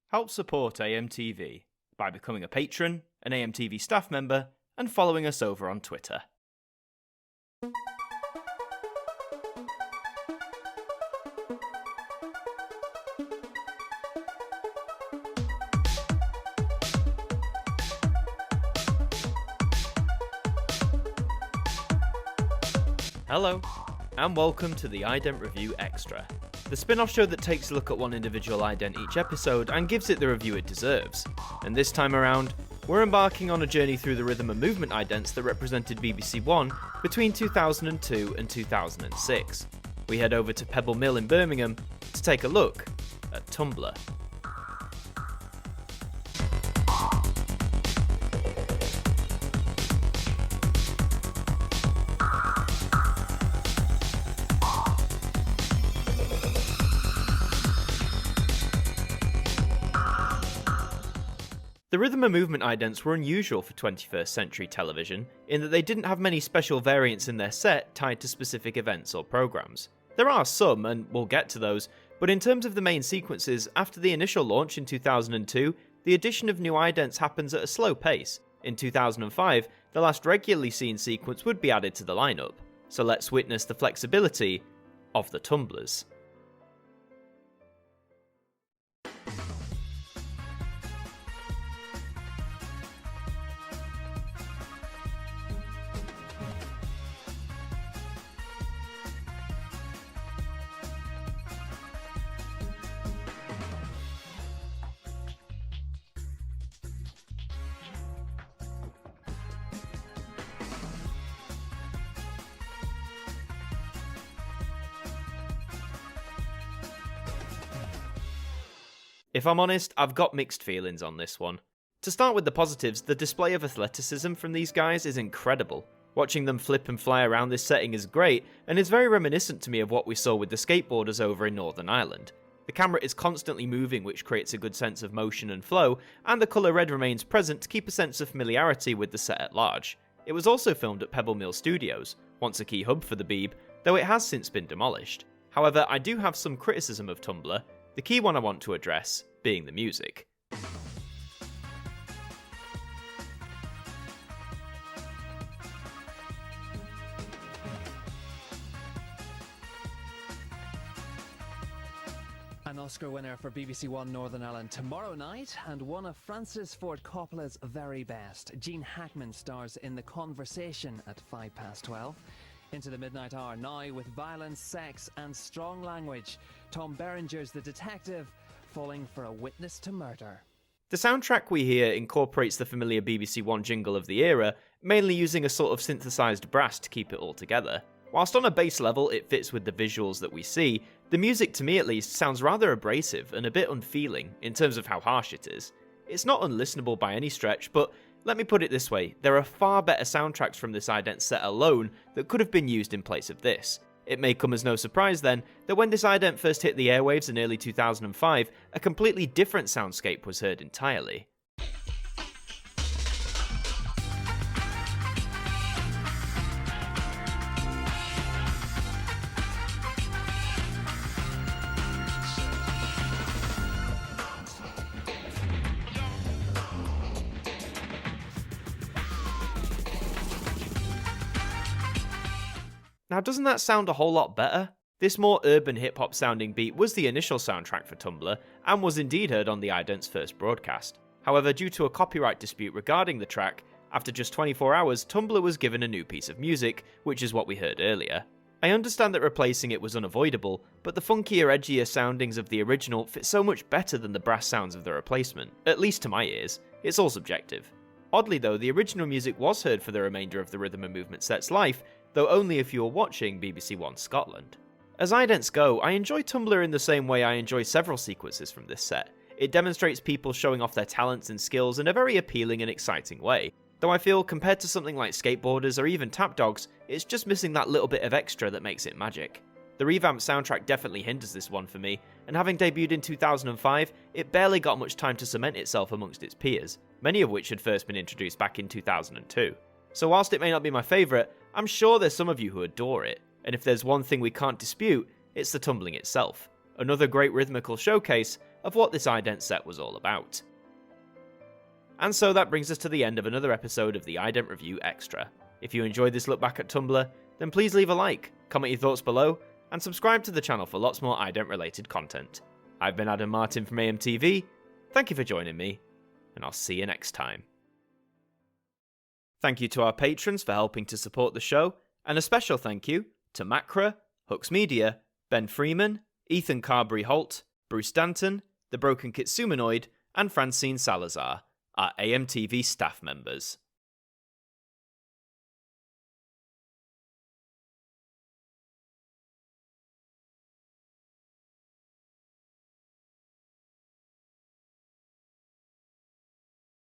Help support AMTV by becoming a patron, an AMTV staff member, and following us over on Twitter. Hello, and welcome to the Ident Review Extra, the spin-off show that takes a look at one individual ident each episode and gives it the review it deserves. And this time around, we're embarking on a journey through the rhythm and movement idents that represented BBC One between 2002 and 2006. We head over to Pebble Mill in Birmingham to take a look at Tumbler. The rhythm and movement idents were unusual for 21st century television, in that they didn't have many special variants in their set tied to specific events or programmes. There are some, and we'll get to those, but in terms of the main sequences, after the initial launch in 2002, the addition of new idents happens at a slow pace. In 2005, the last regularly seen sequence would be added to the lineup, so let's witness the flexibility of the Tumblers. If I'm honest, I've got mixed feelings on this one. To start with the positives, the display of athleticism from these guys is incredible. Watching them flip and fly around this setting is great, and is very reminiscent to me of what we saw with the skateboarders over in Northern Ireland. The camera is constantly moving, which creates a good sense of motion and flow, and the colour red remains present to keep a sense of familiarity with the set at large. It was also filmed at Pebble Mill Studios, once a key hub for the Beeb, though it has since been demolished. However, I do have some criticism of Tumbler, the key one I want to address being the music. An Oscar winner for BBC One Northern Ireland tomorrow night, and one of Francis Ford Coppola's very best. Gene Hackman stars in The Conversation at 12:05. Into the midnight hour now with violence, sex and strong language. Tom Berenger's the detective, falling for a witness to murder. The soundtrack we hear incorporates the familiar BBC One jingle of the era, mainly using a sort of synthesised brass to keep it all together. Whilst on a base level it fits with the visuals that we see, the music, to me at least, sounds rather abrasive and a bit unfeeling in terms of how harsh it is. It's not unlistenable by any stretch, but let me put it this way, there are far better soundtracks from this ident set alone that could have been used in place of this. It may come as no surprise then that when this ident first hit the airwaves in early 2005, a completely different soundscape was heard entirely. Now, doesn't that sound a whole lot better? This more urban hip-hop sounding beat was the initial soundtrack for Tumbler, and was indeed heard on the ident's first broadcast. However, due to a copyright dispute regarding the track, after just 24 hours, Tumbler was given a new piece of music, which is what we heard earlier. I understand that replacing it was unavoidable, but the funkier, edgier soundings of the original fit so much better than the brass sounds of the replacement, at least to my ears. It's all subjective. Oddly though, the original music was heard for the remainder of the rhythm and movement set's life, though only if you were watching BBC One Scotland. As idents go, I enjoy Tumbler in the same way I enjoy several sequences from this set. It demonstrates people showing off their talents and skills in a very appealing and exciting way, though I feel compared to something like Skateboarders or even Tap Dogs, it's just missing that little bit of extra that makes it magic. The revamped soundtrack definitely hinders this one for me, and having debuted in 2005, it barely got much time to cement itself amongst its peers, many of which had first been introduced back in 2002. So whilst it may not be my favourite, I'm sure there's some of you who adore it, and if there's one thing we can't dispute, it's the tumbling itself. Another great rhythmical showcase, of what this ident set was all about. And so that brings us to the end of another episode of the Ident Review Extra. If you enjoyed this look back at Tumbler, then please leave a like, comment your thoughts below, and subscribe to the channel for lots more ident related content. I've been Adam Martyn from AMTV, thank you for joining me, and I'll see you next time. Thank you to our patrons for helping to support the show, and a special thank you to Macra, Hooks Media, Ben Freeman, Ethan Carberry-Holt, Bruce Danton, The Broken Kitsumanoid, and Francine Salazar, our AMTV staff members.